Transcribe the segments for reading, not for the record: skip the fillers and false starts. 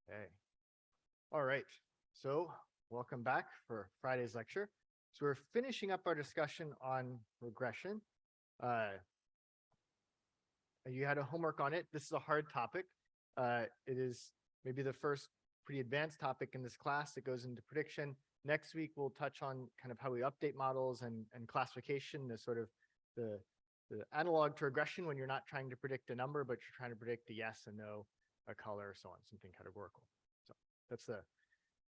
Okay. All right. So welcome back for Friday's lecture. So we're finishing up our discussion on regression. Uh, you had a homework on it. This is a hard topic. It is maybe the first pretty advanced topic in this class. It goes into prediction. Next week, we'll touch on kind of how we update models and classification, the sort of the analog to regression when you're not trying to predict a number, but you're trying to predict a yes, a no, a color, so on, something categorical. So that's the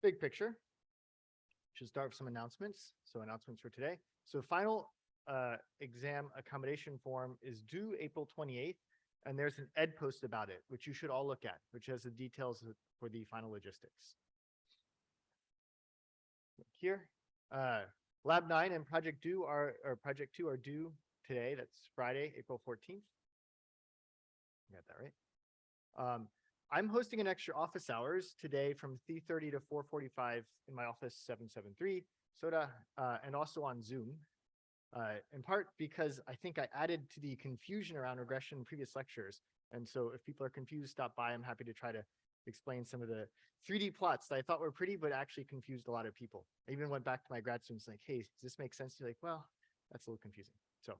big picture. Should start with some announcements. So announcements for today. So final exam accommodation form is due April 28th. And there's an ed post about it, which you should all look at, which has the details for the final logistics. Here, Lab 9 and Project 2 are due today. That's Friday, April 14th. Got that right? I'm hosting an extra office hours today from 3:30 to 4:45 in my office 773 Soda, and also on Zoom. In part because I think I added to the confusion around regression in previous lectures. And so if people are confused, stop by. I'm happy to try to explain some of the 3D plots that I thought were pretty, but actually confused a lot of people. I even went back to my grad students like, hey, does this make sense? You're like, well, that's a little confusing. So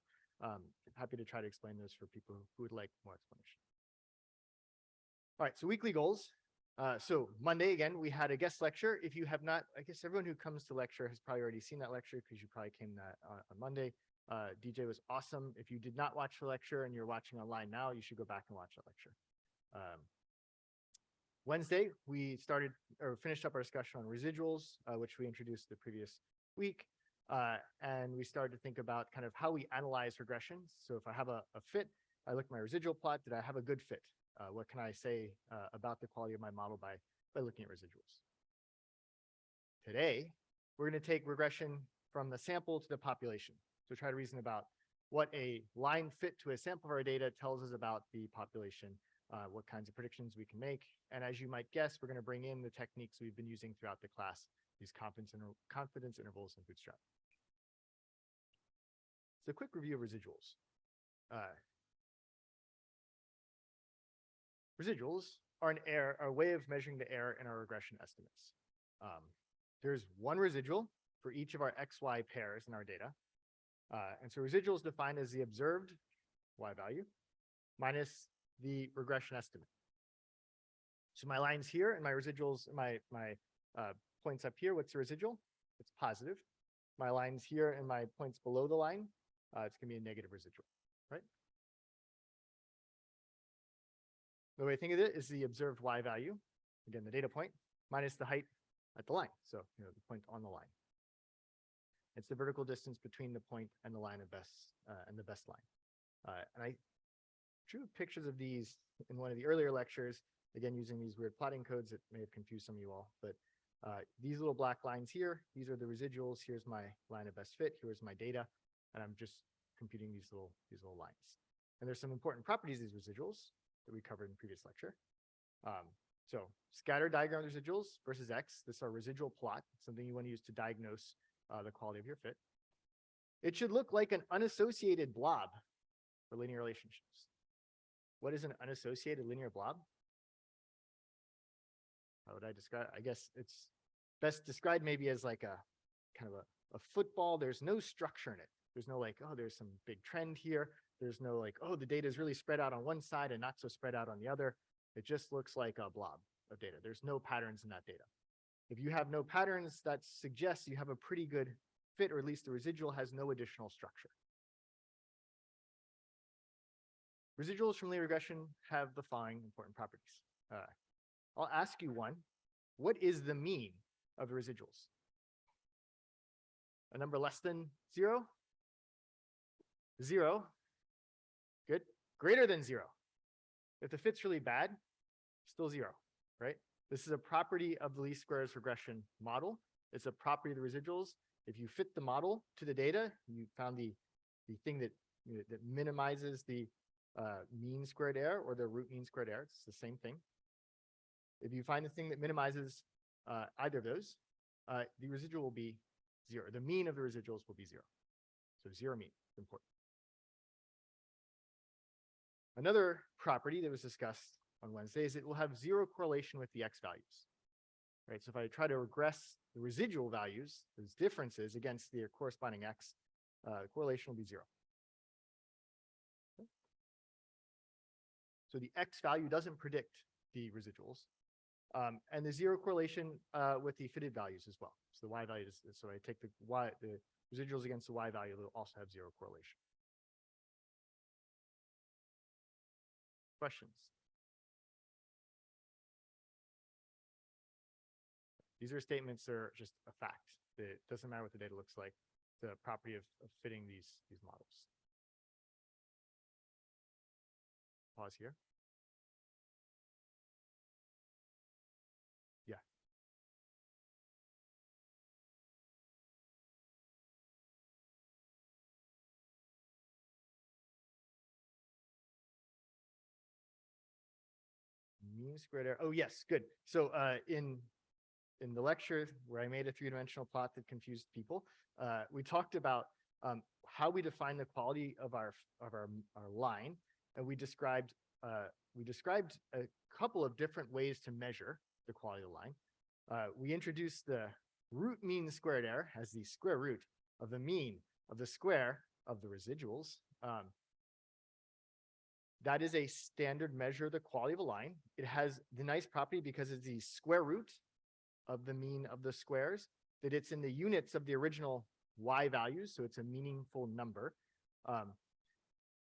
happy to try to explain those for people who would like more explanation. All right, so weekly goals. So Monday, again, we had a guest lecture. If you have not, I guess everyone who comes to lecture has probably already seen that lecture because you probably came that on Monday. DJ was awesome. If you did not watch the lecture and you're watching online now, you should go back and watch that lecture. Wednesday, we started or finished up our discussion on residuals, which we introduced the previous week. And we started to think about kind of how we analyze regressions. So if I have a fit, I look at my residual plot, did I have a good fit? What can I say about the quality of my model by looking at residuals? Today, we're going to take regression from the sample to the population. So try to reason about what a line fit to a sample of our data tells us about the population, what kinds of predictions we can make. And as you might guess, we're going to bring in the techniques we've been using throughout the class, these confidence intervals and bootstrap. So a quick review of residuals. Residuals are a way of measuring the error in our regression estimates. There's one residual for each of our XY pairs in our data. And so residual is defined as the observed Y value minus the regression estimate. So my lines here and my residuals, my points up here, what's the residual? It's positive. My lines here and my points below the line, it's going to be a negative residual, right? The way I think of it is the observed Y value, again, the data point, minus the height at the line. So, the point on the line. It's the vertical distance between the point and the line of best and the best line. And I drew pictures of these in one of the earlier lectures, again, using these weird plotting codes that may have confused some of you all. But these little black lines here, these are the residuals. Here's my line of best fit. Here's my data. And I'm just computing these little lines. And there's some important properties of these residuals that we covered in the previous lecture. So scatter diagram residuals versus X. This is our residual plot, something you want to use to diagnose the quality of your fit. It should look like an unassociated blob for linear relationships. What is an unassociated linear blob? How would I describe? I guess it's best described maybe as like a kind of a football. There's no structure in it. There's no like, oh, there's some big trend here. There's no like, oh, the data is really spread out on one side and not so spread out on the other. It just looks like a blob of data. There's no patterns in that data. If you have no patterns, that suggests you have a pretty good fit, or at least the residual has no additional structure. Residuals from linear regression have the following important properties. I'll ask you one. What is the mean of the residuals? A number less than 0? 0. Good. Greater than 0. If the fit's really bad, still 0, right? This is a property of the least squares regression model. It's a property of the residuals. If you fit the model to the data, you found the thing that that minimizes the mean squared error or the root mean squared error. It's the same thing. If you find the thing that minimizes either of those, the residual will be 0. The mean of the residuals will be 0. So 0 mean is important. Another property that was discussed on Wednesdays, it will have zero correlation with the X values, right? So if I try to regress the residual values, those differences against the corresponding X, the correlation will be zero. So the X value doesn't predict the residuals. And the zero correlation with the fitted values as well. So the Y value is, so I take the residuals against the Y value, they'll also have zero correlation. Questions? These are statements that are just a fact. It doesn't matter what the data looks like, the property of fitting these models. Pause here. Yeah. Mean squared error. Oh, yes, good. So in the lecture where I made a three-dimensional plot that confused people, we talked about how we define the quality of our line, and we described a couple of different ways to measure the quality of the line. We introduced the root mean squared error as the square root of the mean of the square of the residuals. That is a standard measure of the quality of a line. It has the nice property because it's the square root of the mean of the squares, that it's in the units of the original Y values, so it's a meaningful number.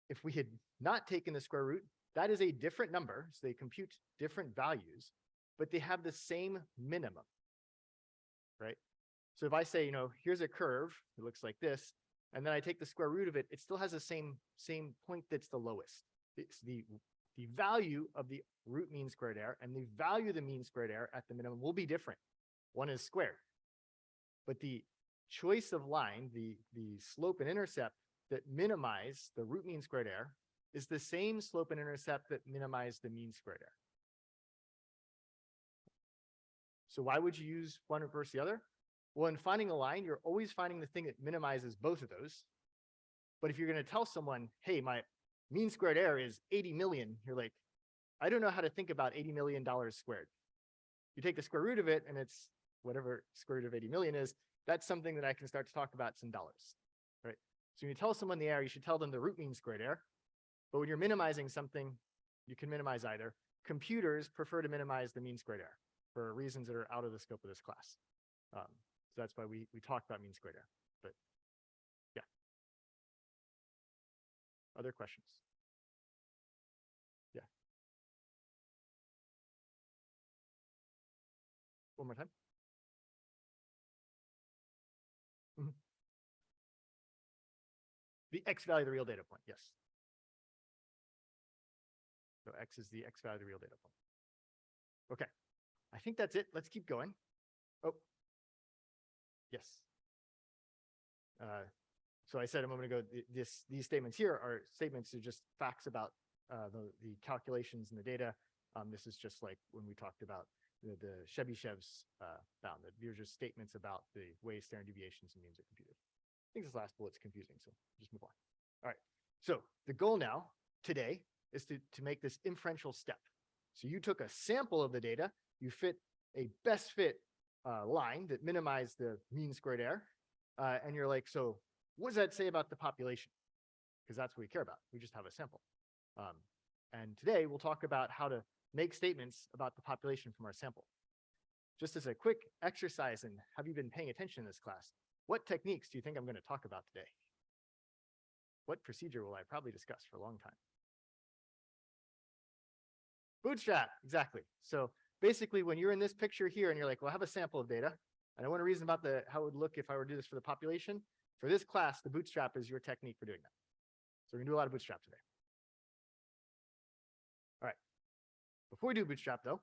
If we had not taken the square root, that is a different number, so they compute different values, but they have the same minimum, right? So if I say, here's a curve, it looks like this, and then I take the square root of it, it still has the same point that's the lowest. It's the value of the root mean squared error and the value of the mean squared error at the minimum will be different. One is squared. But the choice of line, the slope and intercept that minimize the root mean squared error is the same slope and intercept that minimize the mean squared error. So why would you use one versus the other? Well, in finding a line, you're always finding the thing that minimizes both of those. But if you're going to tell someone, hey, my mean squared error is 80 million, you're like, I don't know how to think about $80 million squared. You take the square root of it, and it's whatever square root of 80 million is. That's something that I can start to talk about in dollars, right? So when you tell someone the error, you should tell them the root mean squared error. But when you're minimizing something, you can minimize either. Computers prefer to minimize the mean squared error for reasons that are out of the scope of this class. So that's why we talk about mean squared error. But yeah. Other questions? Yeah. One more time. The X value of the real data point, yes. So X is the X value of the real data point. Okay, I think that's it. Let's keep going. Oh, yes. So I said a moment ago, these statements here are statements that are just facts about the calculations and the data. This is just like when we talked about the Chebyshev's bound. These are just statements about the way standard deviations and means are computed. I think this last bullet's confusing, so just move on. All right, so the goal now today is to make this inferential step. So you took a sample of the data, you fit a best fit line that minimized the mean squared error, and you're like, so what does that say about the population? Because that's what we care about. We just have a sample. And today we'll talk about how to make statements about the population from our sample. Just as a quick exercise, and have you been paying attention in this class? What techniques do you think I'm going to talk about today? What procedure will I probably discuss for a long time? Bootstrap, exactly. So basically, when you're in this picture here and you're like, well, I have a sample of data, and I want to reason about how it would look if I were to do this for the population. For this class, the bootstrap is your technique for doing that. So we're going to do a lot of bootstrap today. All right. Before we do bootstrap, though,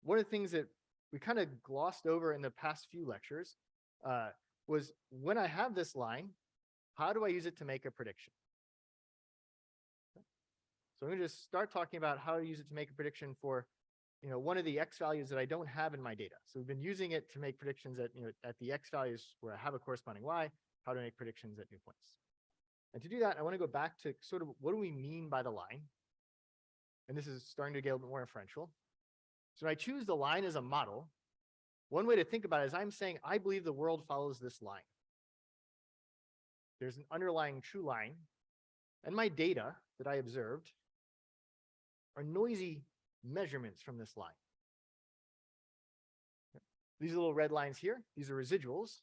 one of the things that we kind of glossed over in the past few lectures was when I have this line, how do I use it to make a prediction? So I'm going to just start talking about how to use it to make a prediction for one of the X values that I don't have in my data. So we've been using it to make predictions at the X values where I have a corresponding Y, how to make predictions at new points. And to do that, I want to go back to sort of what do we mean by the line? and this is starting to get a little bit more inferential. So when I choose the line as a model, one way to think about it is I'm saying I believe the world follows this line. There's an underlying true line, and my data that I observed are noisy measurements from this line. These little red lines here, these are residuals.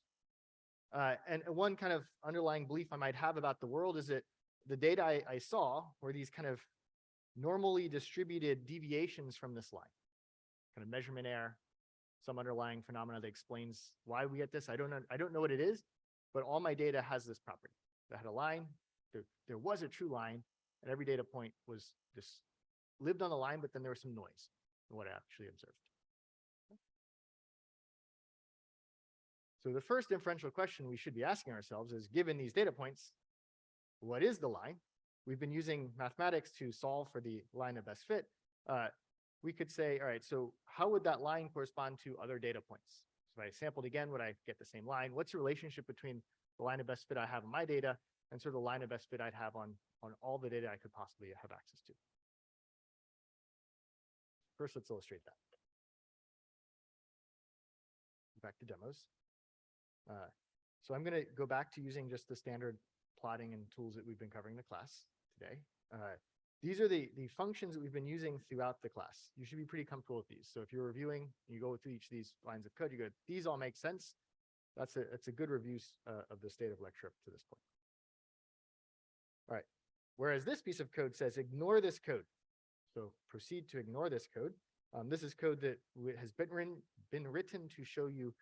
And one kind of underlying belief I might have about the world is that the data I saw were these kind of normally distributed deviations from this line, kind of measurement error, some underlying phenomena that explains why we get this. I don't know what it is, but all my data has this property. That had a line, there was a true line, and every data point was this lived on the line, but then there was some noise in what I actually observed. So the first inferential question we should be asking ourselves is, given these data points, what is the line? We've been using mathematics to solve for the line of best fit. We could say, all right, so how would that line correspond to other data points? So if I sampled again, would I get the same line? What's the relationship between the line of best fit I have in my data and sort of the line of best fit I'd have on all the data I could possibly have access to? First, let's illustrate that. Back to demos. So I'm going to go back to using just the standard plotting and tools that we've been covering in the class today. These are the functions that we've been using throughout the class. You should be pretty comfortable with these. So if you're reviewing, you go through each of these lines of code, you go, these all make sense. That's a good review of the state of lecture up to this point. All right. Whereas this piece of code says, ignore this code. So proceed to ignore this code. This is code that has been written to show you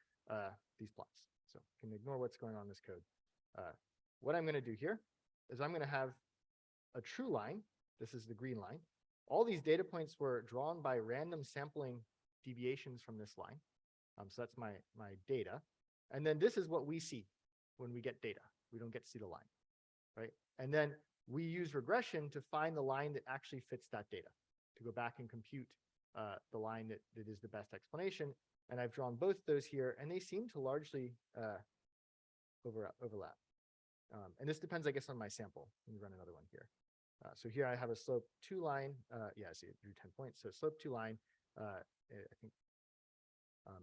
these plots. So you can ignore what's going on in this code. What I'm going to do here is I'm going to have a true line. This is the green line. All these data points were drawn by random sampling deviations from this line. So that's my data. And then this is what we see when we get data. We don't get to see the line, right? And then we use regression to find the line that actually fits that data, to go back and compute the line that is the best explanation. And I've drawn both those here, and they seem to largely overlap. And this depends, I guess, on my sample. Let me run another one here. So here I have a slope 2 line. Yeah, I see it drew 10 points. So slope 2 line, I think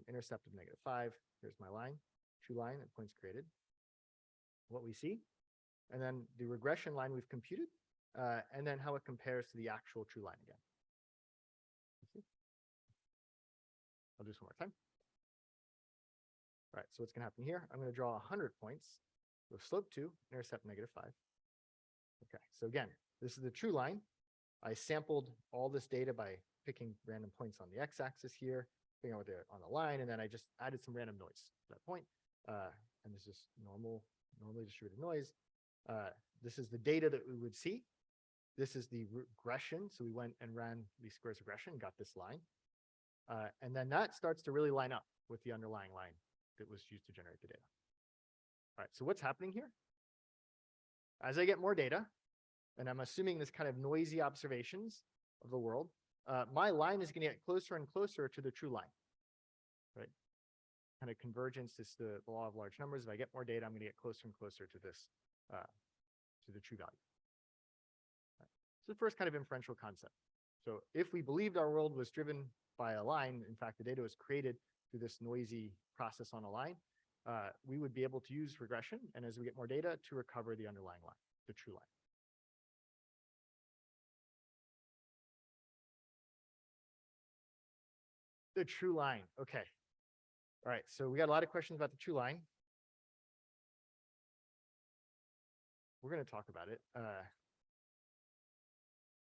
intercept of -5. Here's my line, true line at points created. What we see, and then the regression line we've computed, and then how it compares to the actual true line again. I'll do this one more time. All right, so what's going to happen here? I'm going to draw 100 points with slope 2, intercept -5. Okay, so again, this is the true line. I sampled all this data by picking random points on the x-axis here, figuring out what they're on the line, and then I just added some random noise to that point. And this is normally distributed noise. This is the data that we would see. This is the regression. So we went and ran least squares regression, got this line. And then that starts to really line up with the underlying line that was used to generate the data. All right, so what's happening here? As I get more data, and I'm assuming this kind of noisy observations of the world, my line is going to get closer and closer to the true line, right? Kind of convergence is the law of large numbers. If I get more data, I'm going to get closer and closer to this, to the true value. Right. So the first kind of inferential concept. So if we believed our world was driven by a line, in fact, the data was created through this noisy process on a line, we would be able to use regression, and as we get more data, to recover the underlying line, the true line. The true line, okay. All right, so we got a lot of questions about the true line. We're going to talk about it.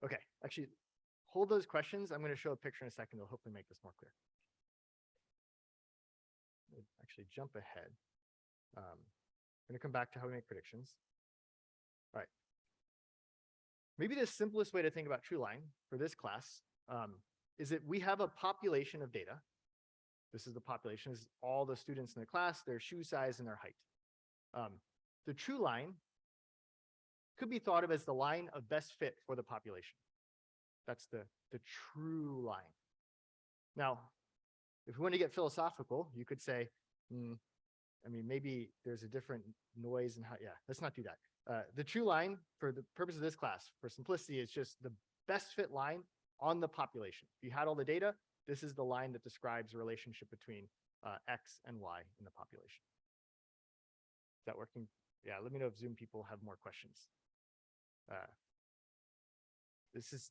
Okay, actually, hold those questions. I'm going to show a picture in a second. It'll hopefully make this more clear. Actually, jump ahead. I'm going to come back to how we make predictions. All right. Maybe the simplest way to think about true line for this class is that we have a population of data. This is the population, this is all the students in the class, their shoe size and their height. The true line could be thought of as the line of best fit for the population. That's the true line. Now, if we want to get philosophical, you could say, I mean, maybe there's a different noise and how, yeah, let's not do that. The true line, for the purpose of this class, for simplicity, is just the best fit line on the population. If you had all the data, this is the line that describes the relationship between X and Y in the population. Is that working? Yeah, let me know if Zoom people have more questions. This is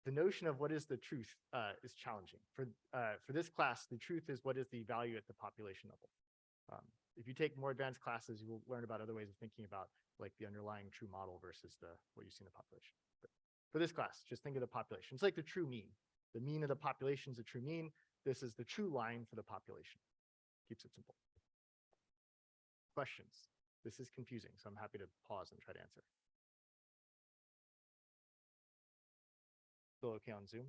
the notion of what is the truth is challenging. For this class, the truth is what is the value at the population level. If you take more advanced classes, you will learn about other ways of thinking about like the underlying true model versus what you see in the population. But for this class, just think of the population. It's like the true mean. The mean of the population is the true mean. This is the true line for the population. Keeps it simple. Questions? This is confusing, so I'm happy to pause and try to answer. Still okay on Zoom?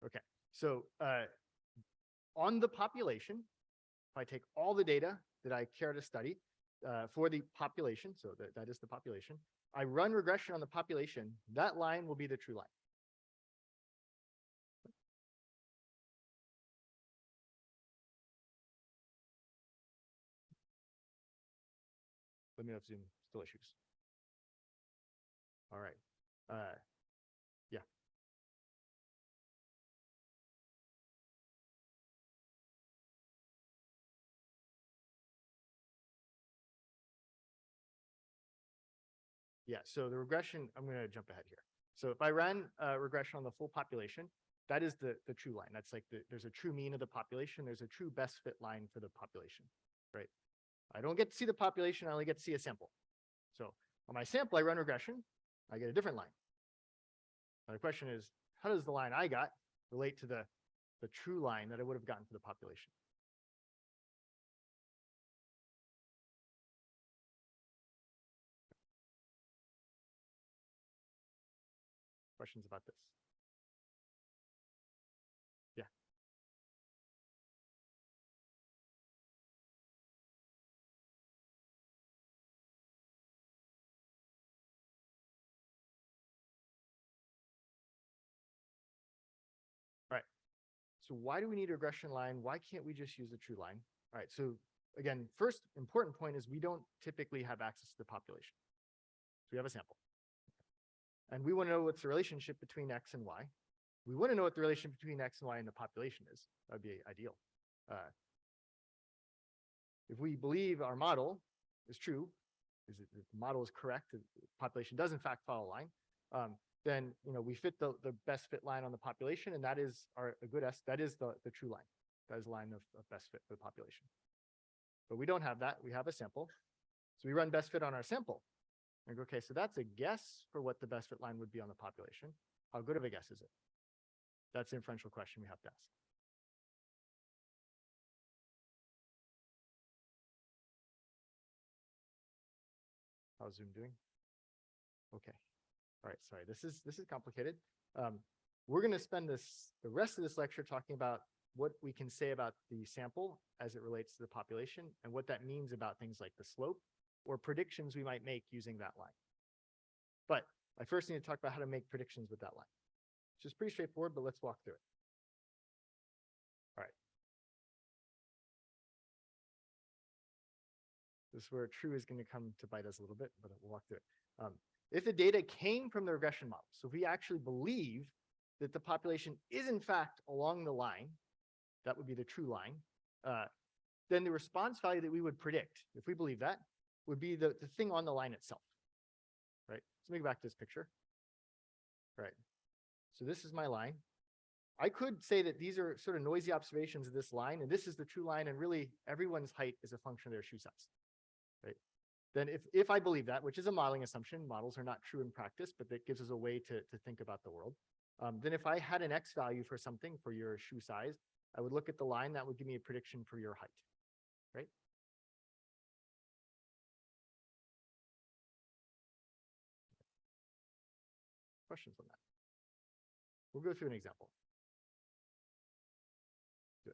Okay, so on the population, if I take all the data that I care to study for the population, so that is the population, I run regression on the population, that line will be the true line. Let me know if Zoom still issues. All right. Yeah. Yeah, so the regression, I'm going to jump ahead here. So if I ran regression on the full population, that is the true line. That's like there's a true mean of the population. There's a true best fit line for the population, right? I don't get to see the population. I only get to see a sample. So on my sample, I run regression. I get a different line. Now the question is, how does the line I got relate to the true line that I would have gotten for the population? Questions about this? Yeah. All right. So why do we need a regression line? Why can't we just use the true line? All right. So again, first important point is we don't typically have access to the population. So we have a sample. And we want to know what's the relationship between X and Y. We want to know what the relation between X and Y and the population is. That would be ideal. If we believe our model is true, if the model is correct, the population does in fact follow a line, then we fit the best fit line on the population, and that is that is the true line. That is the line of best fit for the population. But we don't have that. We have a sample. So we run best fit on our sample. And go, okay, so that's a guess for what the best fit line would be on the population. How good of a guess is it? That's the inferential question we have to ask. How's Zoom doing? Okay. All right, sorry, this is complicated. We're going to spend the rest of this lecture talking about what we can say about the sample as it relates to the population and what that means about things like the slope or predictions we might make using that line. But I first need to talk about how to make predictions with that line. It's just pretty straightforward, but let's walk through it. All right. This is where true is going to come to bite us a little bit, but we'll walk through it. If the data came from the regression model, so if we actually believe that the population is in fact along the line, that would be the true line, then the response value that we would predict, if we believe that, would be the thing on the line itself, right? So let me go back to this picture. Right. So this is my line. I could say that these are sort of noisy observations of this line, and this is the true line, and really everyone's height is a function of their shoe size, right? Then if I believe that, which is a modeling assumption, models are not true in practice, but that gives us a way to think about the world. Then if I had an X value for something, for your shoe size, I would look at the line, that would give me a prediction for your height, right? Questions on that? We'll go through an example. Good.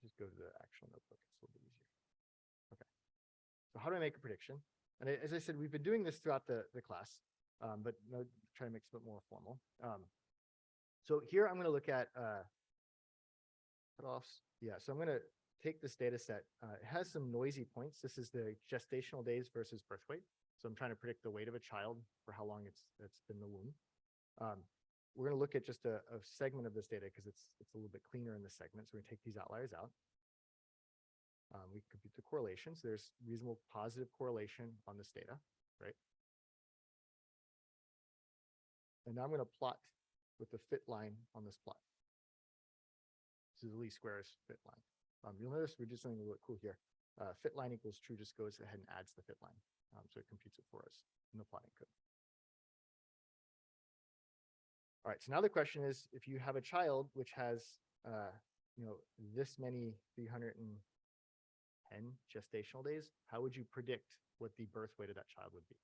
Just go to the actual notebook, it's a little bit easier. Okay. So how do I make a prediction? And as I said, we've been doing this throughout the class, but try to make it a bit more formal. So here I'm going to look at cutoffs. Yeah, so I'm going to take this data set. It has some noisy points. This is the gestational days versus birth weight. So I'm trying to predict the weight of a child for how long it's been in the womb. We're going to look at just a segment of this data because it's a little bit cleaner in this segment. So we're going to take these outliers out. We compute the correlations. There's reasonable positive correlation on this data, right? And now I'm going to plot with the fit line on this plot. This is the least squares fit line. You'll notice we did something a little bit cool here. Fit line equals true just goes ahead and adds the fit line. So it computes it for us in the plotting code. All right, so now the question is, if you have a child which has, this many 310 gestational days, how would you predict what the birth weight of that child would be?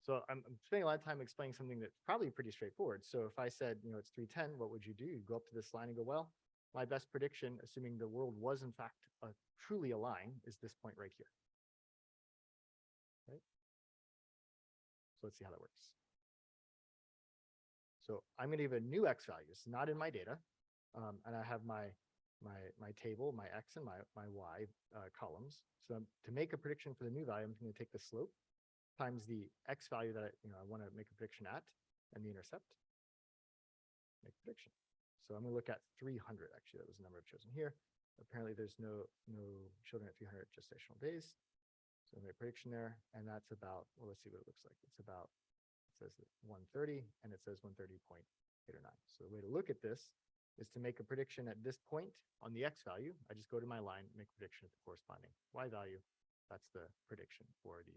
So I'm spending a lot of time explaining something that's probably pretty straightforward. So if I said, it's 310, what would you do? You go up to this line and go, well, my best prediction, assuming the world was in fact truly a line, is this point right here. Right? So let's see how that works. So I'm going to give a new x value. It's not in my data. And I have my table, my x and my y columns. So to make a prediction for the new value, I'm going to take the slope times the x value that I want to make a prediction at, and the intercept. Make a prediction. So I'm going to look at 300. Actually, that was the number I've chosen here. Apparently, there's no children at 300 gestational days. So I make a prediction there, and that's about, well, let's see what it looks like. It's about, it says 130, and it says 130.809. So the way to look at this is to make a prediction at this point on the x value. I just go to my line, make a prediction at the corresponding y value. That's the prediction for the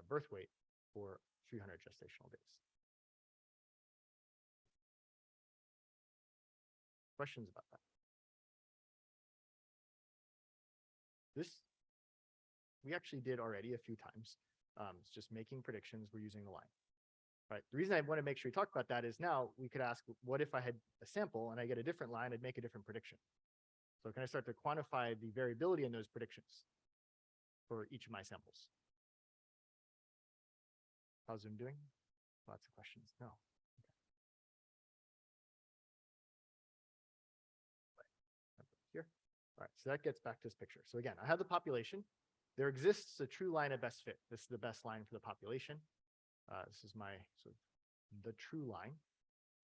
birth weight for 300 gestational days. Questions about that? This we actually did already a few times. It's just making predictions. We're using the line. Right. The reason I want to make sure we talk about that is now we could ask, what if I had a sample and I get a different line, I'd make a different prediction. So can I start to quantify the variability in those predictions for each of my samples? How's Zoom doing? Lots of questions. No. Okay. Here. All right. So that gets back to this picture. So again, I have the population. There exists a true line of best fit. This is the best line for the population. This is my the true line,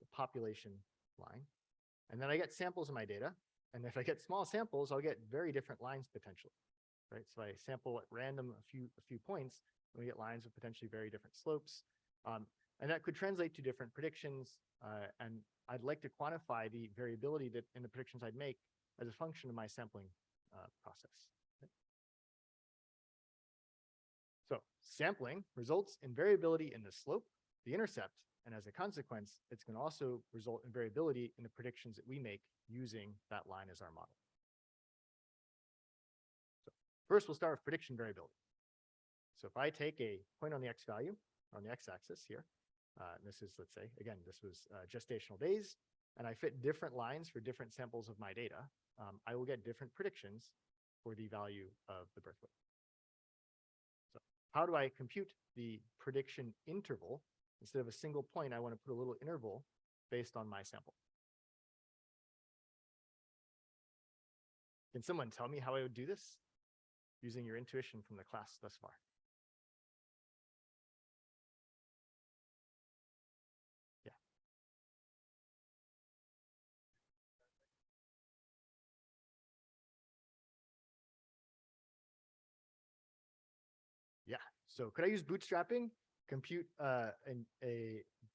the population line. And then I get samples of my data. And if I get small samples, I'll get very different lines potentially. Right. So I sample at random a few points, and we get lines with potentially very different slopes. And that could translate to different predictions. And I'd like to quantify the variability that in the predictions I'd make as a function of my sampling process. Okay. So sampling results in variability in the slope, the intercept, and as a consequence, it's going to also result in variability in the predictions that we make using that line as our model. So first, we'll start with prediction variability. So if I take a point on the x value, on the x-axis here, and this is, let's say, again, this was gestational days, and I fit different lines for different samples of my data, I will get different predictions for the value of the birth weight. So how do I compute the prediction interval? Instead of a single point, I want to put a little interval based on my sample. Can someone tell me how I would do this using your intuition from the class thus far? Yeah. Yeah. So could I use bootstrapping, compute a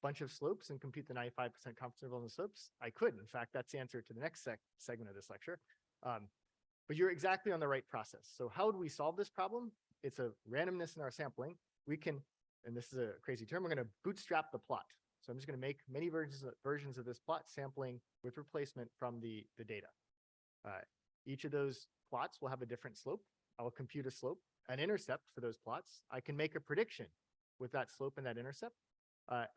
bunch of slopes and compute the 95% confidence interval in the slopes? I could. In fact, that's the answer to the next segment of this lecture. But you're exactly on the right process. So how do we solve this problem? It's a randomness in our sampling. We can, and this is a crazy term, we're going to bootstrap the plot. So I'm just going to make many versions of this plot sampling with replacement from the data. Each of those plots will have a different slope. I will compute a slope, an intercept for those plots. I can make a prediction with that slope and that intercept.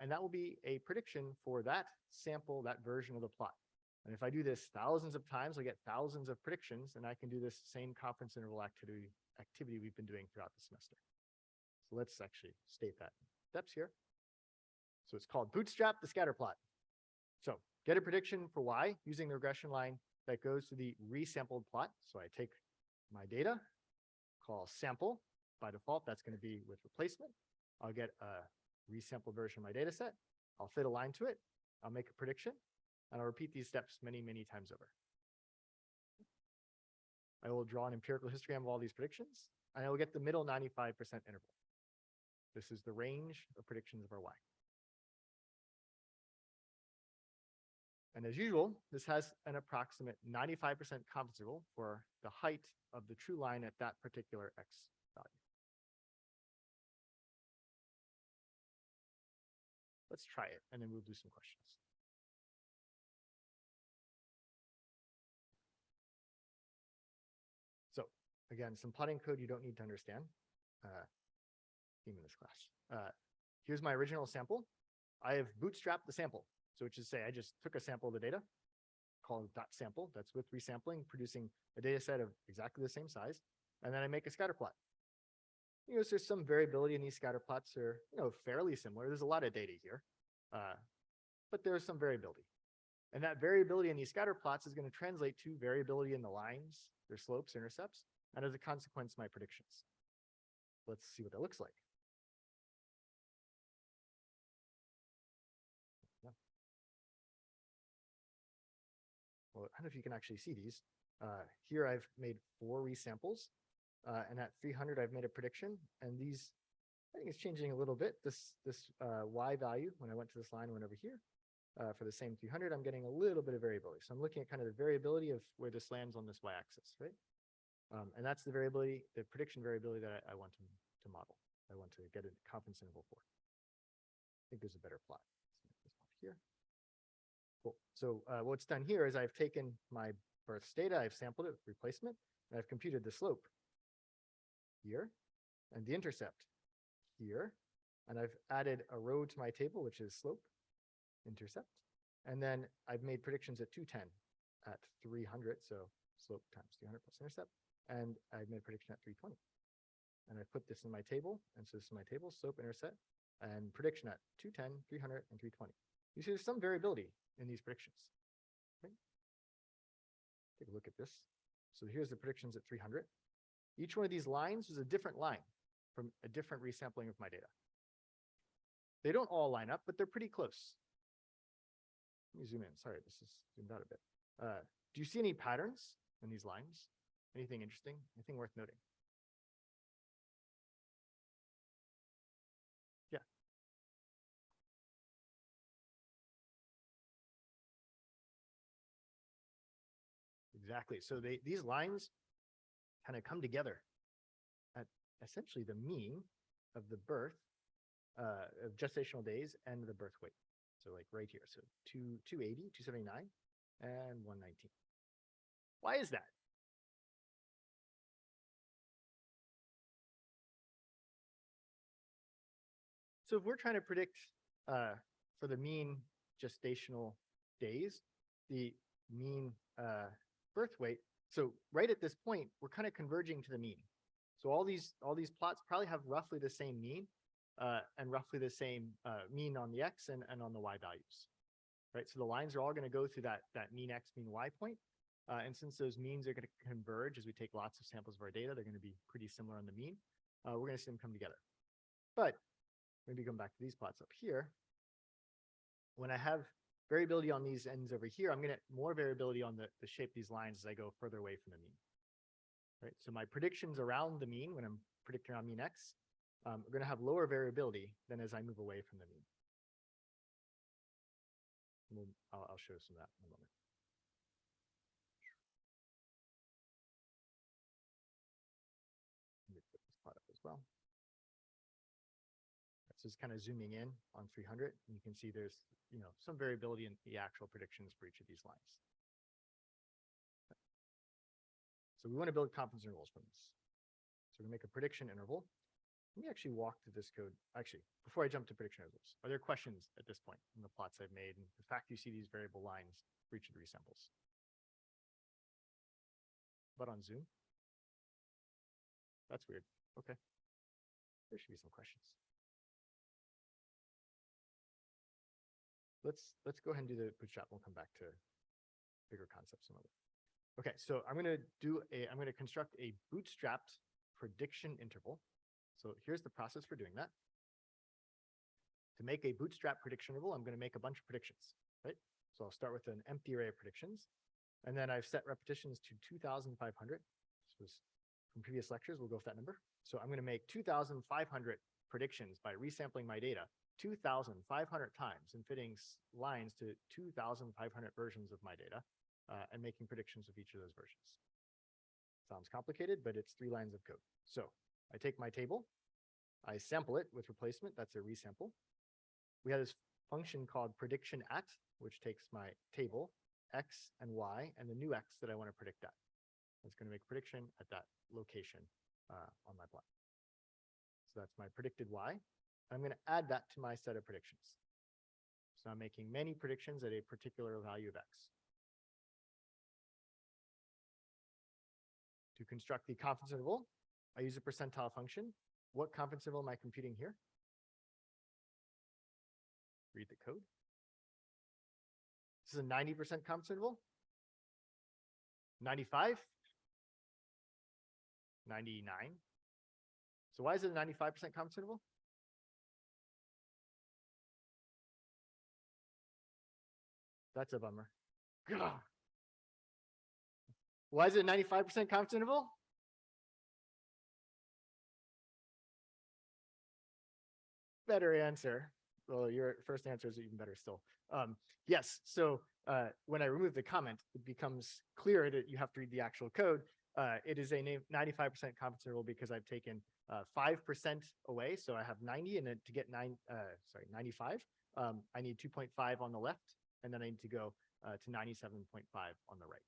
And that will be a prediction for that sample, that version of the plot. And if I do this thousands of times, I get thousands of predictions, and I can do this same confidence interval activity we've been doing throughout the semester. So let's actually state that steps here. So it's called bootstrap the scatter plot. So get a prediction for y using the regression line, that goes to the resampled plot. So I take my data, call sample. By default, that's going to be with replacement. I'll get a resampled version of my data set. I'll fit a line to it. I'll make a prediction, and I'll repeat these steps many, many times over. I will draw an empirical histogram of all these predictions, and I will get the middle 95% interval. This is the range of predictions of our Y. And as usual, this has an approximate 95% confidence interval for the height of the true line at that particular X value. Let's try it, and then we'll do some questions. So again, some plotting code you don't need to understand. Theme in this class. Here's my original sample. I have bootstrapped the sample. So which is to say I just took a sample of the data, called .sample, that's with resampling, producing a data set of exactly the same size, and then I make a scatter plot. You know, so there's some variability in these scatter plots are, fairly similar. There's a lot of data here, but there's some variability. And that variability in these scatter plots is going to translate to variability in the lines, their slopes, intercepts, and as a consequence, my predictions. Let's see what that looks like. Well, I don't know if you can actually see these. Here I've made 4 resamples, and at 300 I've made a prediction, and these, I think it's changing a little bit. This Y value, when I went to this line, went over here. For the same 300, I'm getting a little bit of variability. So I'm looking at kind of the variability of where this lands on this Y-axis, right? And that's the variability, the prediction variability that I want to model. I want to get a confidence interval for. I think there's a better plot. Let's make this plot here. Cool. So what's done here is I've taken my birth data, I've sampled it with replacement, and I've computed the slope here and the intercept here. And I've added a row to my table, which is slope, intercept. And then I've made predictions at 210 at 300. So slope times 300 plus intercept. And I've made a prediction at 320. And I put this in my table. And so this is my table, slope, intercept, and prediction at 210, 300, and 320. You see there's some variability in these predictions. Okay. Take a look at this. So here's the predictions at 300. Each one of these lines is a different line from a different resampling of my data. They don't all line up, but they're pretty close. Let me zoom in. Sorry, this is zoomed out a bit. Do you see any patterns in these lines? Anything interesting? Anything worth noting? Yeah. Exactly. So these lines kind of come together at essentially the mean of the birth of gestational days and the birth weight. So like right here. So 280, 279, and 119. Why is that? So if we're trying to predict for the mean gestational days, the mean birth weight, so right at this point, we're kind of converging to the mean. So all these plots probably have roughly the same mean and roughly the same mean on the X and on the Y values, right? So the lines are all going to go through that mean X, mean Y point. And since those means are going to converge as we take lots of samples of our data, they're going to be pretty similar on the mean. We're going to see them come together. But maybe come back to these plots up here. When I have variability on these ends over here, I'm going to get more variability on the shape of these lines as I go further away from the mean. Right? So my predictions around the mean, when I'm predicting around mean X, are going to have lower variability than as I move away from the mean. I'll show some of that in a moment. Let me put this plot up as well. So it's kind of zooming in on 300, and you can see there's some variability in the actual predictions for each of these lines. So we want to build confidence intervals from this. So we make a prediction interval. Let me actually walk through this code. Actually, before I jump to prediction intervals, are there questions at this point in the plots I've made and the fact you see these variable lines for each of the resamples? But on Zoom? That's weird. Okay. There should be some questions. Let's go ahead and do the bootstrap. We'll come back to bigger concepts some other. Okay, so I'm going to construct a bootstrapped prediction interval. So here's the process for doing that. To make a bootstrap prediction interval, I'm going to make a bunch of predictions, right? So I'll start with an empty array of predictions. And then I've set repetitions to 2,500. This was from previous lectures. We'll go with that number. So I'm going to make 2,500 predictions by resampling my data 2,500 times and fitting lines to 2,500 versions of my data and making predictions of each of those versions. Sounds complicated, but it's 3 lines of code. So I take my table, I sample it with replacement. That's a resample. We have this function called prediction at, which takes my table, x and y, and the new x that I want to predict at. It's going to make a prediction at that location on my plot. So that's my predicted y. I'm going to add that to my set of predictions. So I'm making many predictions at a particular value of x. To construct the confidence interval, I use a percentile function. What confidence interval am I computing here? Read the code. This is a 90% confidence interval. 95? 99? So why is it a 95% confidence interval? That's a bummer. Gah. Why is it a 95% confidence interval? Better answer. Well, your first answer is even better still. Yes, so when I remove the comment, it becomes clear that you have to read the actual code. It is a 95% confidence interval because I've taken 5% away. So I have 90, and then to get 95, I need 2.5 on the left, and then I need to go to 97.5 on the right.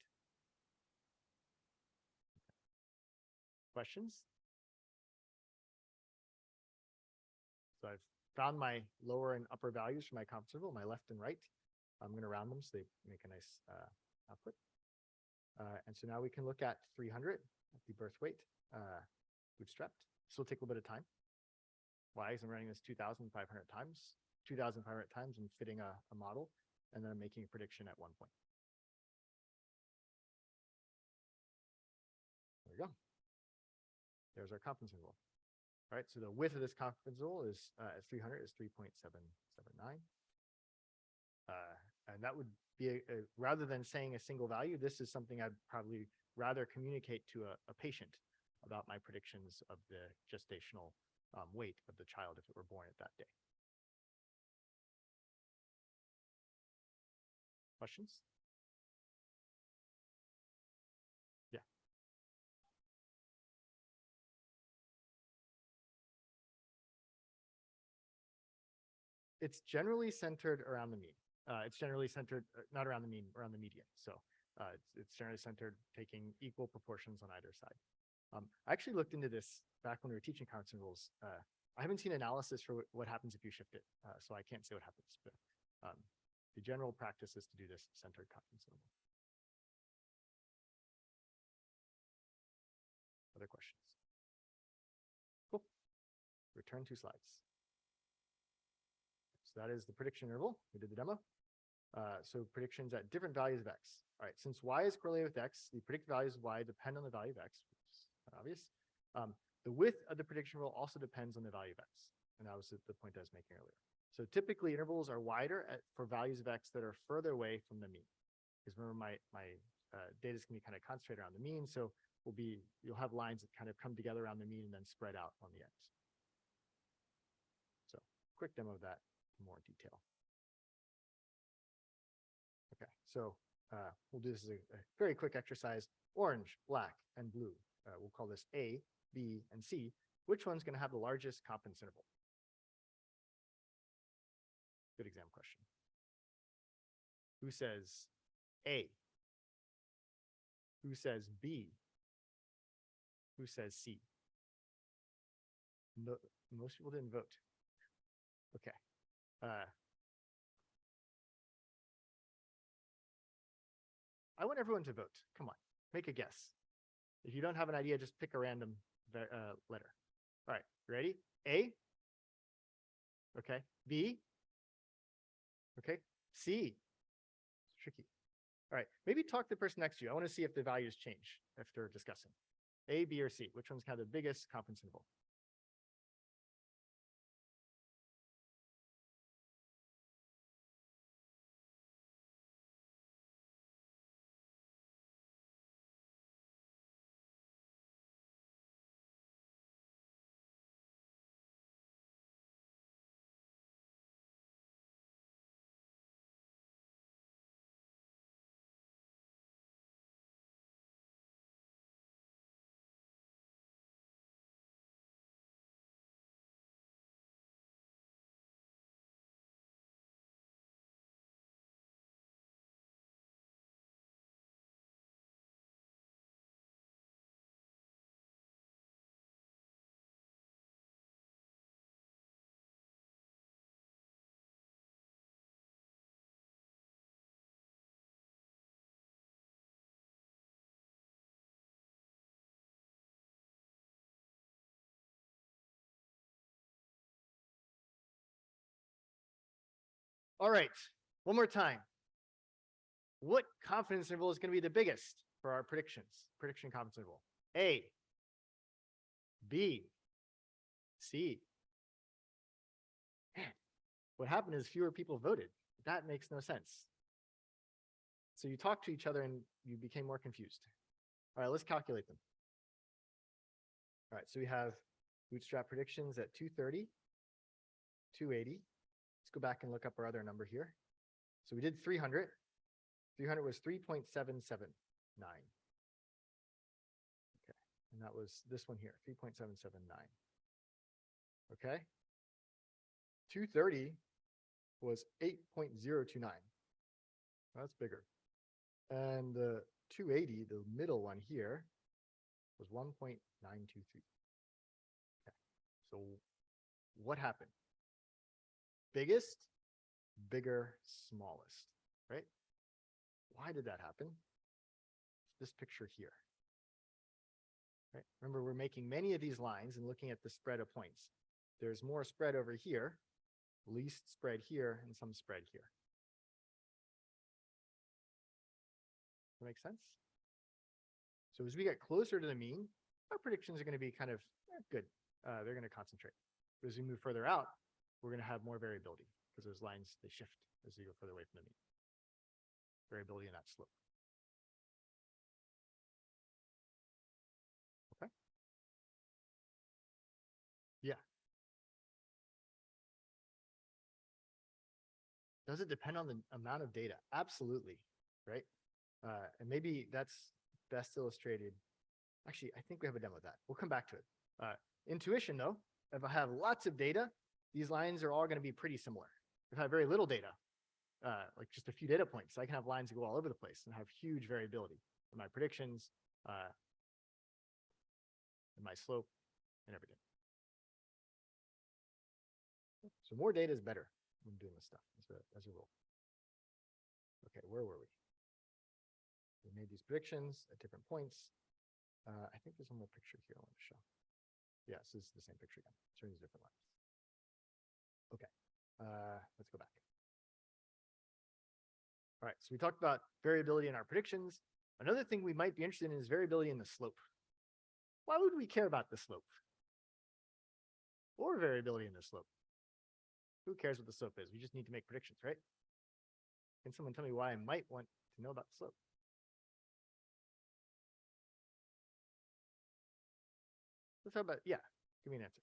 Questions? So I've found my lower and upper values for my confidence interval, my left and right. I'm going to round them so they make a nice output. And so now we can look at 300 at the birth weight bootstrapped. This will take a little bit of time. Why? Because I'm running this 2,500 times, 2,500 times and fitting a model, and then I'm making a prediction at one point. There we go. There's our confidence interval. All right, so the width of this confidence interval is at 300 is 3.779. And that would be, rather than saying a single value, this is something I'd probably rather communicate to a patient about my predictions of the gestational weight of the child if it were born at that day. Questions? Yeah. It's generally centered around the mean. It's generally centered, not around the mean, around the median. So it's generally centered, taking equal proportions on either side. I actually looked into this back when we were teaching confidence intervals. I haven't seen analysis for what happens if you shift it, so I can't say what happens. But the general practice is to do this centered confidence interval. Other questions? Cool. Return 2 slides. So that is the prediction interval. We did the demo. So predictions at different values of x. All right, since y is correlated with x, the predicted values of y depend on the value of x, which is obvious. The width of the prediction interval also depends on the value of x. And that was the point I was making earlier. So typically intervals are wider for values of x that are further away from the mean. Because remember, my data is going to be kind of concentrated around the mean. So you'll have lines that kind of come together around the mean and then spread out on the ends. So quick demo of that in more detail. Okay, so we'll do this as a very quick exercise. Orange, black, and blue. We'll call this A, B, and C. Which one's going to have the largest confidence interval? Good exam question. Who says A? Who says B? Who says C? No, most people didn't vote. Okay. I want everyone to vote. Come on, make a guess. If you don't have an idea, just pick a random letter. All right, ready? A? Okay. B? Okay. C? It's tricky. All right, maybe talk to the person next to you. I want to see if the values change after discussing. A, B, or C? Which one's kind of the biggest confidence interval? All right, one more time. What confidence interval is going to be the biggest for our predictions? Prediction confidence interval. A, B, C. Man, what happened is fewer people voted. That makes no sense. So you talked to each other and you became more confused. All right, let's calculate them. All right, so we have bootstrap predictions at 230, 280. Let's go back and look up our other number here. So we did 300. 300 was 3.779. Okay, and that was this one here, 3.779. Okay. 230 was 8.029. That's bigger. And the 280, the middle one here, was 1.923. Okay. So what happened? Biggest, bigger, smallest, right? Why did that happen? This picture here. Right? Remember, we're making many of these lines and looking at the spread of points. There's more spread over here, least spread here, and some spread here. Does that make sense? So as we get closer to the mean, our predictions are going to be kind of good. They're going to concentrate. But as we move further out, we're going to have more variability because those lines, they shift as you go further away from the mean. Variability in that slope. Okay. Yeah. Does it depend on the amount of data? Absolutely, right? And maybe that's best illustrated. Actually, I think we have a demo of that. We'll come back to it. Intuition, though, if I have lots of data, these lines are all going to be pretty similar. If I have very little data, like just a few data points, I can have lines that go all over the place and have huge variability in my predictions, in my slope, and everything. So more data is better when doing this stuff as a rule. Okay, where were we? We made these predictions at different points. I think there's one more picture here I want to show. Yes, this is the same picture again. Showing these different lines. Okay, let's go back. All right, so we talked about variability in our predictions. Another thing we might be interested in is variability in the slope. Why would we care about the slope? Or variability in the slope? Who cares what the slope is? We just need to make predictions, right? Can someone tell me why I might want to know about the slope? Let's talk about, yeah, give me an answer.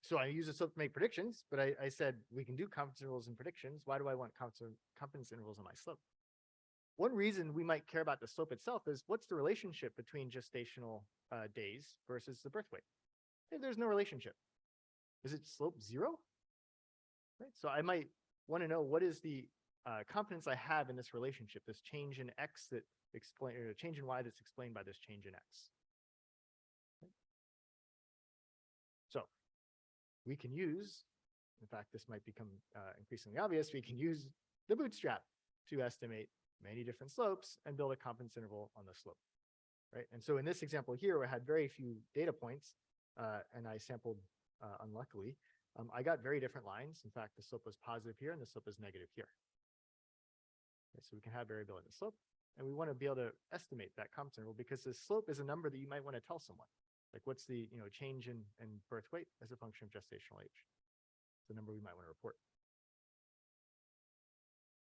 So I use the slope to make predictions, but I said we can do confidence intervals and predictions. Why do I want confidence intervals on my slope? One reason we might care about the slope itself is what's the relationship between gestational days versus the birth weight? There's no relationship. Is it slope 0? Right? So I might want to know what is the confidence I have in this relationship, this change in X that explain, or change in Y that's explained by this change in X. Okay. So we can use, in fact, this might become increasingly obvious, we can use the bootstrap to estimate many different slopes and build a confidence interval on the slope, right? And so in this example here, I had very few data points, and I sampled unluckily. I got very different lines. In fact, the slope was positive here and the slope was negative here. Okay, so we can have variability in the slope, and we want to be able to estimate that confidence interval because the slope is a number that you might want to tell someone. Like what's the change in birth weight as a function of gestational age? It's a number we might want to report.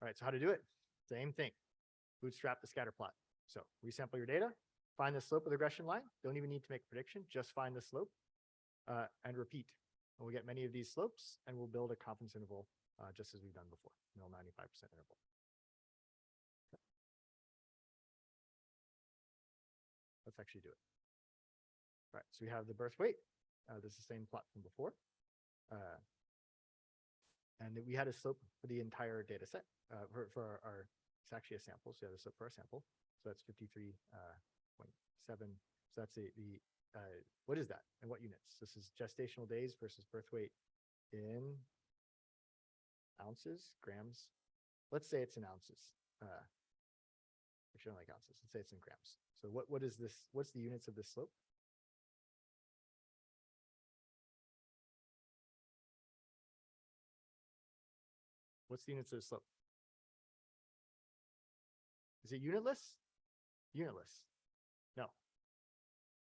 All right, so how to do it? Same thing. Bootstrap the scatter plot. So resample your data, find the slope of the regression line. Don't even need to make a prediction, just find the slope and repeat. And we'll get many of these slopes and we'll build a confidence interval just as we've done before, 95% interval. Okay. Let's actually do it. All right, so we have the birth weight. This is the same plot from before. And we had a slope for the entire data set for our, it's actually a sample. So we had a slope for our sample. So that's 53.7. So that's what is that? And what units? This is gestational days versus birth weight in ounces, grams. Let's say it's in ounces. Actually, I don't like ounces. Let's say it's in grams. So what is this? What's the units of this slope? What's the units of the slope? Is it unitless? Unitless. No.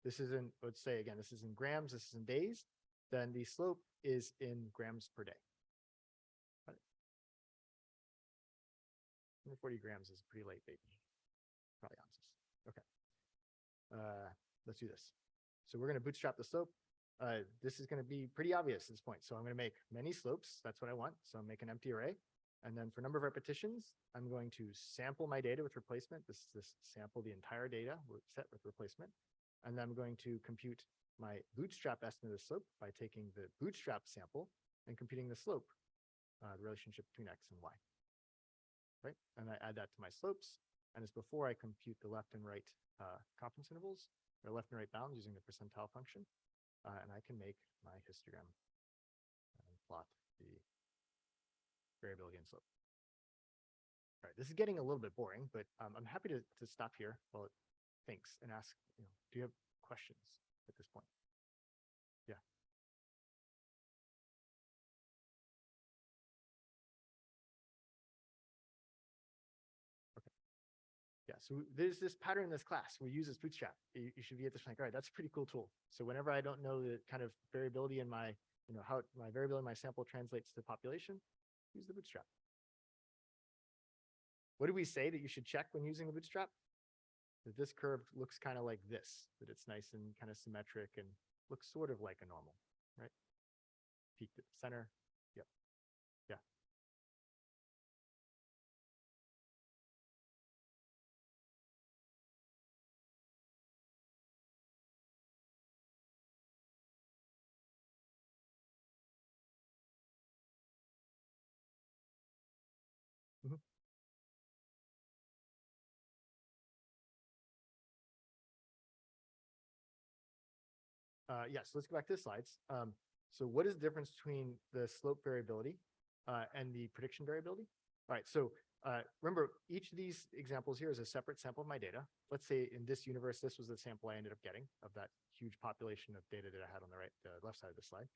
This is in, let's say again, this is in grams, this is in days. Then the slope is in grams per day. 140 grams is pretty late, baby. Probably ounces. Okay. Let's do this. So we're going to bootstrap the slope. This is going to be pretty obvious at this point. So I'm going to make many slopes. That's what I want. So I'm make an empty array. And then for number of repetitions, I'm going to sample my data with replacement. This sample the entire data set with replacement. And then I'm going to compute my bootstrap estimate of the slope by taking the bootstrap sample and computing the slope, the relationship between X and Y. Right? And I add that to my slopes. And as before, I compute the left and right confidence intervals, or left and right bounds using the percentile function. And I can make my histogram and plot the variability and slope. All right, this is getting a little bit boring, but I'm happy to stop here while it thinks and ask, do you have questions at this point? Yeah. Okay. Yeah, so there's this pattern in this class. We use this bootstrap. You should be at this point, all right, that's a pretty cool tool. So whenever I don't know the kind of variability in my, how my variability in my sample translates to population, use the bootstrap. What do we say that you should check when using the bootstrap? That this curve looks kind of like this, that it's nice and kind of symmetric and looks sort of like a normal, right? Peaked at the center. Yep. Yeah. Mm-hmm. Yes, let's go back to the slides. So what is the difference between the slope variability and the prediction variability? All right, so remember, each of these examples here is a separate sample of my data. Let's say in this universe, this was the sample I ended up getting of that huge population of data that I had on the left side of the slide.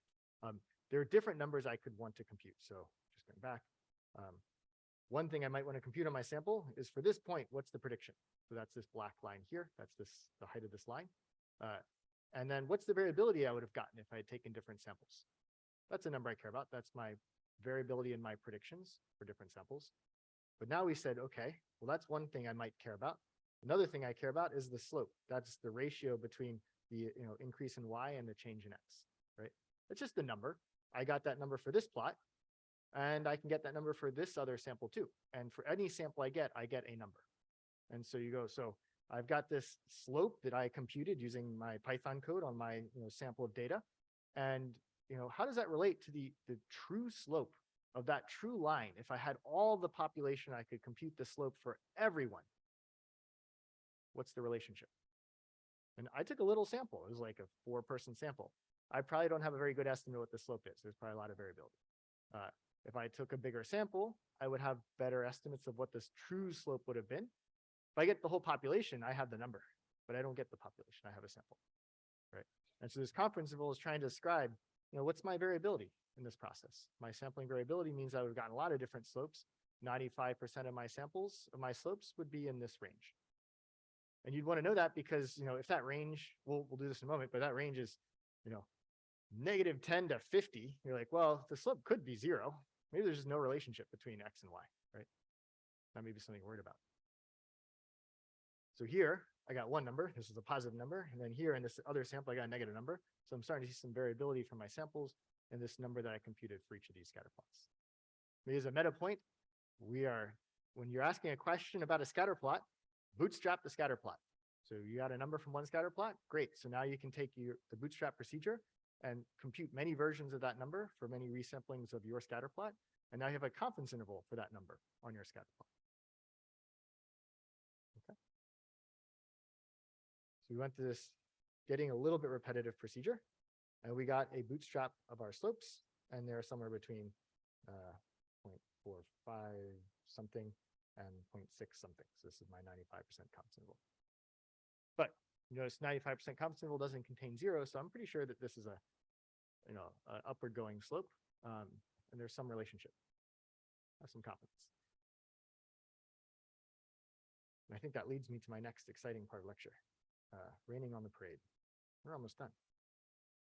There are different numbers I could want to compute. So just going back, one thing I might want to compute on my sample is for this point, what's the prediction? So that's this black line here. That's the height of this line. And then what's the variability I would have gotten if I had taken different samples? That's a number I care about. That's my variability in my predictions for different samples. But now we said, okay, well, that's one thing I might care about. Another thing I care about is the slope. That's the ratio between the increase in Y and the change in X, right? It's just a number. I got that number for this plot, and I can get that number for this other sample too. And for any sample I get a number. And so you go, so I've got this slope that I computed using my Python code on my sample of data. And how does that relate to the true slope of that true line? If I had all the population, I could compute the slope for everyone. What's the relationship? And I took a little sample. It was like a 4-person sample. I probably don't have a very good estimate of what the slope is. There's probably a lot of variability. If I took a bigger sample, I would have better estimates of what this true slope would have been. If I get the whole population, I have the number, but I don't get the population. I have a sample, right? And so this confidence interval is trying to describe, what's my variability in this process? My sampling variability means I would have gotten a lot of different slopes. 95% of my samples, of my slopes, would be in this range. And you'd want to know that because, if that range, we'll do this in a moment, but that range is, -10 to 50, you're like, well, the slope could be 0. Maybe there's just no relationship between X and Y, right? That may be something you're worried about. So here, I got one number. This is a positive number. And then here in this other sample, I got a negative number. So I'm starting to see some variability from my samples and this number that I computed for each of these scatter plots. Maybe as a meta point, when you're asking a question about a scatter plot, bootstrap the scatter plot. So you got a number from one scatter plot, great. So now you can take the bootstrap procedure and compute many versions of that number for many resamplings of your scatter plot. And now you have a confidence interval for that number on your scatter plot. Okay. So we went through this getting a little bit repetitive procedure, and we got a bootstrap of our slopes, and they're somewhere between 0.45 something and 0.6 something. So this is my 95% confidence interval. But you notice 95% confidence interval doesn't contain 0, so I'm pretty sure that this is a upward going slope, and there's some relationship. I have some confidence. And I think that leads me to my next exciting part of lecture, raining on the parade. We're almost done.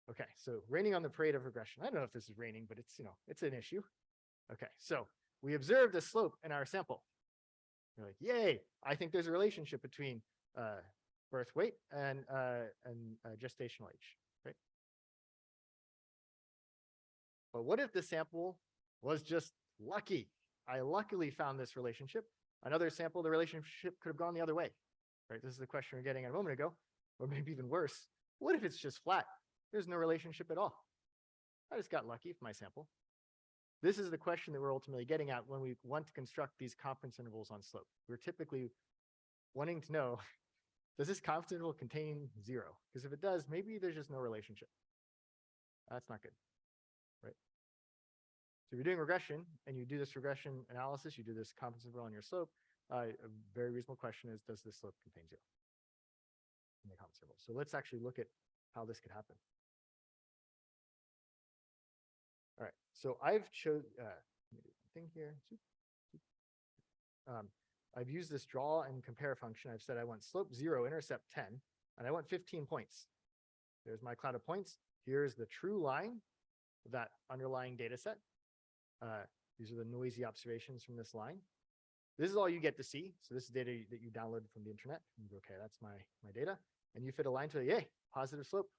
Okay, so raining on the parade of regression. I don't know if this is raining, but it's an issue. Okay, so we observed a slope in our sample. You're like, yay, I think there's a relationship between birth weight and gestational age, right? But what if the sample was just lucky? I luckily found this relationship. Another sample, the relationship could have gone the other way, right? This is the question we were getting a moment ago, or maybe even worse. What if it's just flat? There's no relationship at all. I just got lucky with my sample. This is the question that we're ultimately getting at when we want to construct these confidence intervals on slope. We're typically wanting to know, does this confidence interval contain 0? Because if it does, maybe there's just no relationship. That's not good, right? So if you're doing regression and you do this regression analysis, you do this confidence interval on your slope, a very reasonable question is, does this slope contain 0 in the confidence interval? So let's actually look at how this could happen. All right, so I've chosen thing here. I've used this draw and compare function. I've said I want slope 0, intercept 10, and I want 15 points. There's my cloud of points. Here's the true line of that underlying data set. These are the noisy observations from this line. This is all you get to see. So this is data that you downloaded from the internet. And you go, okay, that's my data. And you fit a line to it, yay, positive slope,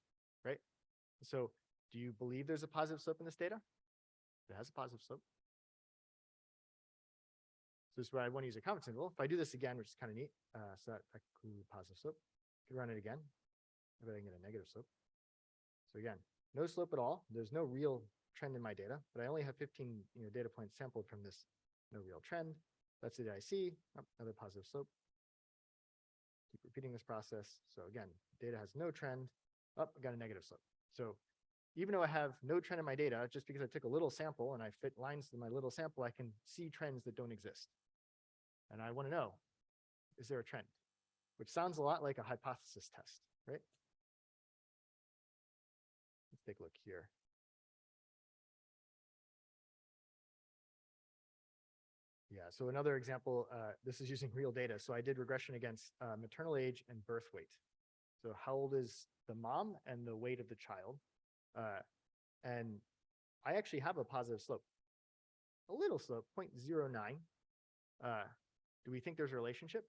right? So do you believe there's a positive slope in this data? It has a positive slope. So this is where I want to use a confidence interval. If I do this again, which is kind of neat, so that includes positive slope, I could run it again. I bet I can get a negative slope. So again, no slope at all. There's no real trend in my data, but I only have 15 data points sampled from this no real trend. That's the data I see. Oh, another positive slope. Keep repeating this process. So again, data has no trend. Oh, I got a negative slope. So even though I have no trend in my data, just because I took a little sample and I fit lines to my little sample, I can see trends that don't exist. And I want to know, is there a trend? Which sounds a lot like a hypothesis test, right? Let's take a look here. Yeah, so another example, this is using real data. So I did regression against maternal age and birth weight. So how old is the mom and the weight of the child? And I actually have a positive slope, a little slope, 0.09. Do we think there's a relationship?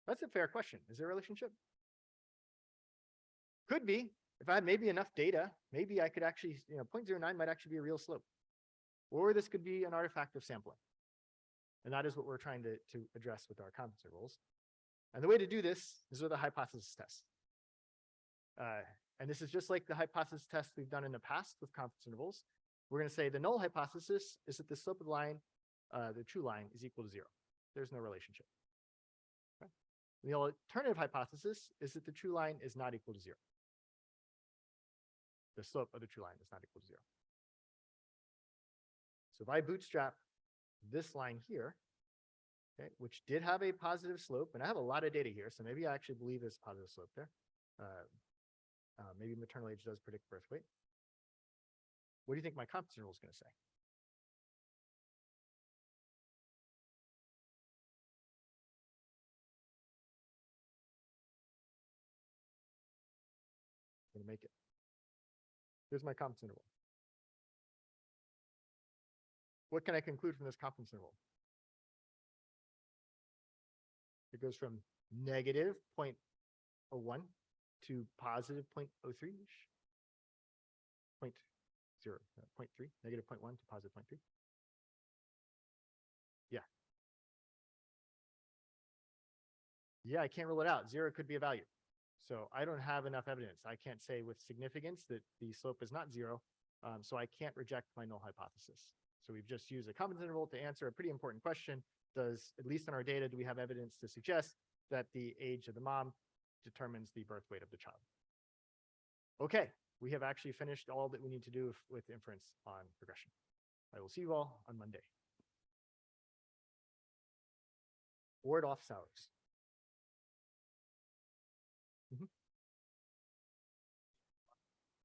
That's a fair question. Is there a relationship? Could be. If I had maybe enough data, maybe I could actually, 0.09 might actually be a real slope. Or this could be an artifact of sampling. And that is what we're trying to address with our confidence intervals. And the way to do this is with a hypothesis test. And this is just like the hypothesis test we've done in the past with confidence intervals. We're going to say the null hypothesis is that the slope of the line, the true line, is equal to 0. There's no relationship. Okay? The alternative hypothesis is that the true line is not equal to 0. The slope of the true line is not equal to 0. So if I bootstrap this line here, okay, which did have a positive slope, and I have a lot of data here, so maybe I actually believe there's a positive slope there. Maybe maternal age does predict birth weight. What do you think my confidence interval is going to say? I'm gonna make it. Here's my confidence interval. What can I conclude from this confidence interval? It goes from negative 0.01 to positive 0.03-ish. 0.3, negative 0.1 to positive 0.3. Yeah. Yeah, I can't rule it out. 0 could be a value. So I don't have enough evidence. I can't say with significance that the slope is not 0. So I can't reject my null hypothesis. So we've just used a confidence interval to answer a pretty important question. Does, at least in our data, do we have evidence to suggest that the age of the mom determines the birth weight of the child? Okay, we have actually finished all that we need to do with inference on regression. I will see you all on Monday. Ward office hours.